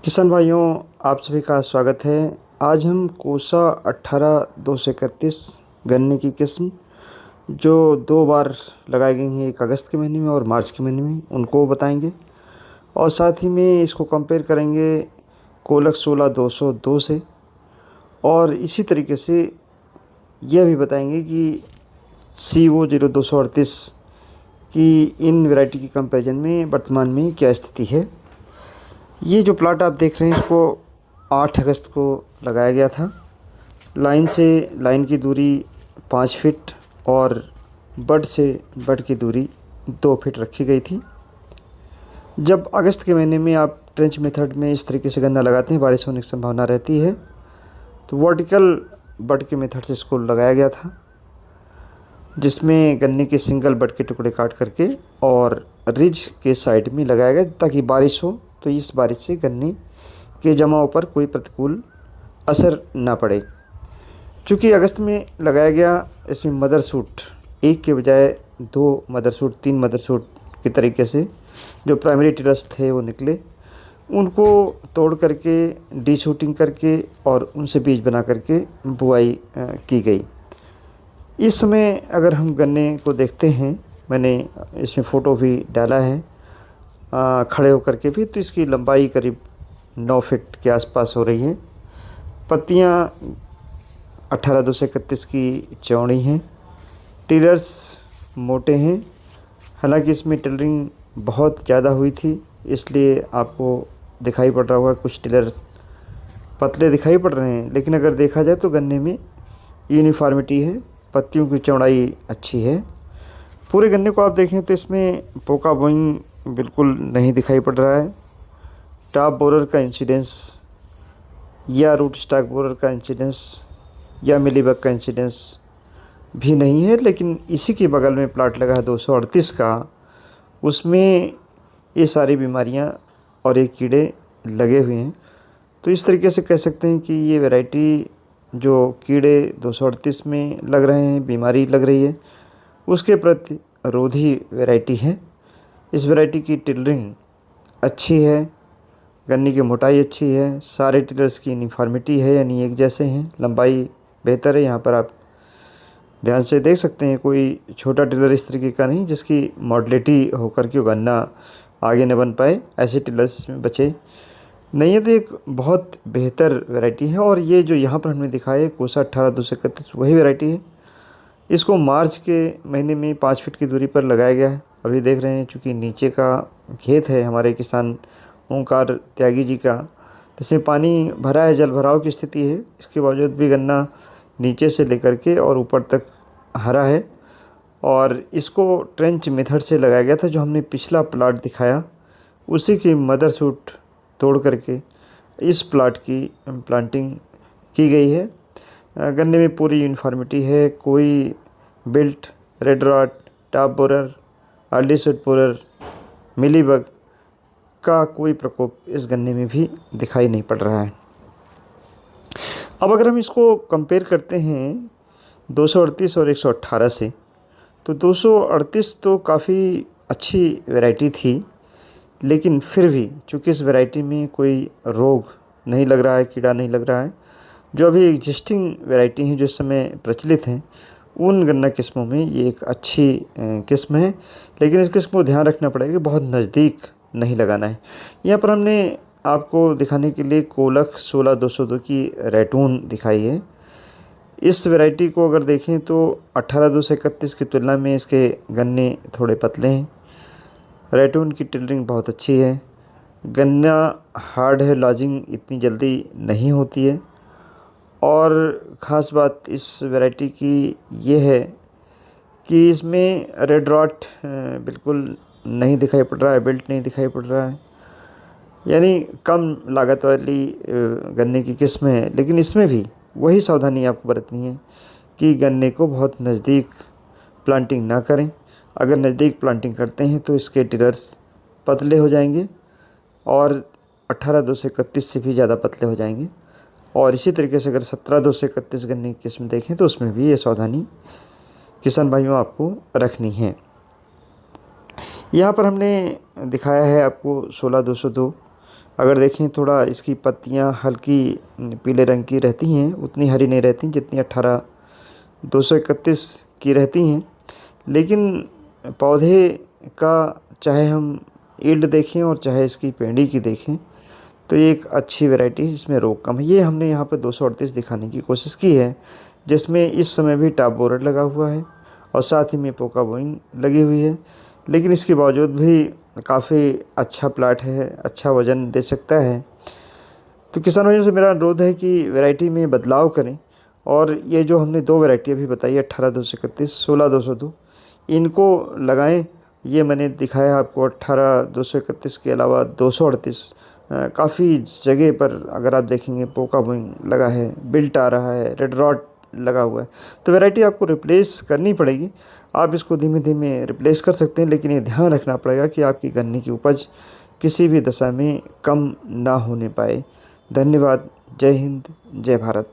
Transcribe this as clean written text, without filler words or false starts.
किसान भाइयों, आप सभी का स्वागत है। आज हम कोसा 18-231 गन्ने की किस्म जो 2 बार लगाई गई हैं, एक अगस्त के महीने में और मार्च के महीने में, उनको बताएंगे। और साथ ही में इसको कंपेयर करेंगे कोलक 16-202 से। और इसी तरीके से यह भी बताएंगे कि CO0238 की इन वैरायटी की कंपैरिजन में वर्तमान में क्या स्थिति है। ये जो प्लाट आप देख रहे हैं, इसको 8 अगस्त को लगाया गया था। लाइन से लाइन की दूरी 5 फीट और बड से बड की दूरी 2 फीट रखी गई थी। जब अगस्त के महीने में आप ट्रेंच मेथड में इस तरीके से गन्ना लगाते हैं, बारिश होने की संभावना रहती है, तो वर्टिकल बड के मेथड से इसको लगाया गया था, जिसमें गन्ने के सिंगल बड के टुकड़े काट करके और रिज के साइड में लगाया गया, ताकि बारिश हो तो इस बारिश से गन्ने के जमाव पर कोई प्रतिकूल असर ना पड़े। चूँकि अगस्त में लगाया गया, इसमें मदर सूट एक के बजाय 2 मदर सूट, 3 मदर सूट के तरीके से जो प्राइमरी टिलर्स थे वो निकले। उनको तोड़ करके डी शूटिंग करके और उनसे बीज बना करके बुआई की गई। इस समय अगर हम गन्ने को देखते हैं, मैंने इसमें फ़ोटो भी डाला है खड़े होकर के भी, तो इसकी लंबाई करीब 9 फीट के आसपास हो रही है। पत्तियाँ 18-231 की चौड़ी हैं। टिलर्स मोटे हैं। हालांकि इसमें टिलरिंग बहुत ज़्यादा हुई थी, इसलिए आपको दिखाई पड़ रहा होगा कुछ टिलर्स पतले दिखाई पड़ रहे हैं, लेकिन अगर देखा जाए तो गन्ने में यूनिफॉर्मिटी है। पत्तियों की चौड़ाई अच्छी है। पूरे गन्ने को आप देखें तो इसमें पोका बोइंग बिल्कुल नहीं दिखाई पड़ रहा है। टॉप बोरर का इंसिडेंस या रूट स्टॉक बोरर का इंसिडेंस या मिलीबग का इंसिडेंस भी नहीं है। लेकिन इसी के बगल में प्लाट लगा है 238 का, उसमें ये सारी बीमारियां और ये कीड़े लगे हुए हैं। तो इस तरीके से कह सकते हैं कि ये वैरायटी जो कीड़े 238 में लग रहे हैं, बीमारी लग रही है, उसके प्रतिरोधी वैरायटी है। इस वैरायटी की टिलरिंग अच्छी है, गन्ने की मोटाई अच्छी है, सारे टिलर्स की यूनिफॉर्मिटी है, यानी एक जैसे हैं। लंबाई बेहतर है। यहाँ पर आप ध्यान से देख सकते हैं, कोई छोटा टिलर इस तरीके का नहीं जिसकी मॉडलिटी होकर के गन्ना आगे न बन पाए, ऐसे टिलर्स इसमें बचे नहीं है। तो एक बहुत बेहतर वैरायटी है। और ये जो यहाँ पर हमने दिखाया है कोसा 18-231, वही वैरायटी है। इसको मार्च के महीने में 5 फीट की दूरी पर लगाया गया है। अभी देख रहे हैं, चूँकि नीचे का खेत है हमारे किसान ओंकार त्यागी जी का, तो इसमें पानी भरा है, जल भराव की स्थिति है। इसके बावजूद भी गन्ना नीचे से लेकर के और ऊपर तक हरा है। और इसको ट्रेंच मेथड से लगाया गया था, जो हमने पिछला प्लाट दिखाया उसी की मदर सूट तोड़ करके इस प्लाट की प्लांटिंग की गई है। गन्ने में पूरी यूनिफॉर्मिटी है। कोई wilt, red rot, top borer, early shoot borer, mealybug का कोई प्रकोप इस गन्ने में भी दिखाई नहीं पड़ रहा है। अब अगर हम इसको कंपेयर करते हैं 238 और 118 से, तो 238 तो काफ़ी अच्छी वैरायटी थी, लेकिन फिर भी चूँकि इस वैरायटी में कोई रोग नहीं लग रहा है, कीड़ा नहीं लग रहा है, जो अभी एग्जिस्टिंग वैरायटी हैं जो इस समय प्रचलित हैं, उन गन्ना किस्मों में ये एक अच्छी किस्म है। लेकिन इस किस्म को ध्यान रखना पड़ेगा कि बहुत नज़दीक नहीं लगाना है। यहाँ पर हमने आपको दिखाने के लिए कोलक 16-202 की रैटून दिखाई है। इस वैरायटी को अगर देखें तो 18-231 की तुलना में इसके गन्ने थोड़े पतले हैं। रैटून की टिलरिंग बहुत अच्छी है। गन्ना हार्ड है, लॉजिंग इतनी जल्दी नहीं होती है। और ख़ास बात इस वैरायटी की ये है कि इसमें रेड रॉट बिल्कुल नहीं दिखाई पड़ रहा है, बेल्ट नहीं दिखाई पड़ रहा है, यानी कम लागत वाली गन्ने की किस्म है। लेकिन इसमें भी वही सावधानी आपको बरतनी है कि गन्ने को बहुत नज़दीक प्लांटिंग ना करें। अगर नज़दीक प्लांटिंग करते हैं तो इसके टिलर्स पतले हो जाएंगे और 18-231 से भी ज़्यादा पतले हो जाएंगे। और इसी तरीके से अगर 17-231 गन्ने की किस्म देखें तो उसमें भी ये सावधानी किसान भाइयों आपको रखनी है। यहाँ पर हमने दिखाया है आपको 16-202 अगर देखें थोड़ा इसकी पत्तियां हल्की पीले रंग की रहती हैं, उतनी हरी नहीं रहती जितनी 18-231 की रहती हैं। लेकिन पौधे का चाहे हम ईल्ड देखें और चाहे इसकी पेंडी की देखें तो ये एक अच्छी वैरायटी है, इसमें रोग कम है। ये हमने यहाँ पर 238 दिखाने की कोशिश की है, जिसमें इस समय भी टॉप बोरर लगा हुआ है और साथ ही में पोका बोइंग लगी हुई है। लेकिन इसके बावजूद भी काफ़ी अच्छा प्लाट है, अच्छा वज़न दे सकता है। तो किसान भाइयों से मेरा अनुरोध है कि वैरायटी में बदलाव करें और ये जो हमने 2 वैरायटी अभी बताई 18-231, 16-202 इनको लगाएं। ये मैंने दिखाया आपको 18-231 के अलावा 238 काफ़ी जगह पर अगर आप देखेंगे पोका बोइंग लगा है, बिल्ट आ रहा है, रेड रॉट लगा हुआ है। तो वैरायटी आपको रिप्लेस करनी पड़ेगी। आप इसको धीमे धीमे रिप्लेस कर सकते हैं, लेकिन ये ध्यान रखना पड़ेगा कि आपकी गन्ने की उपज किसी भी दशा में कम ना होने पाए। धन्यवाद। जय हिंद, जय भारत।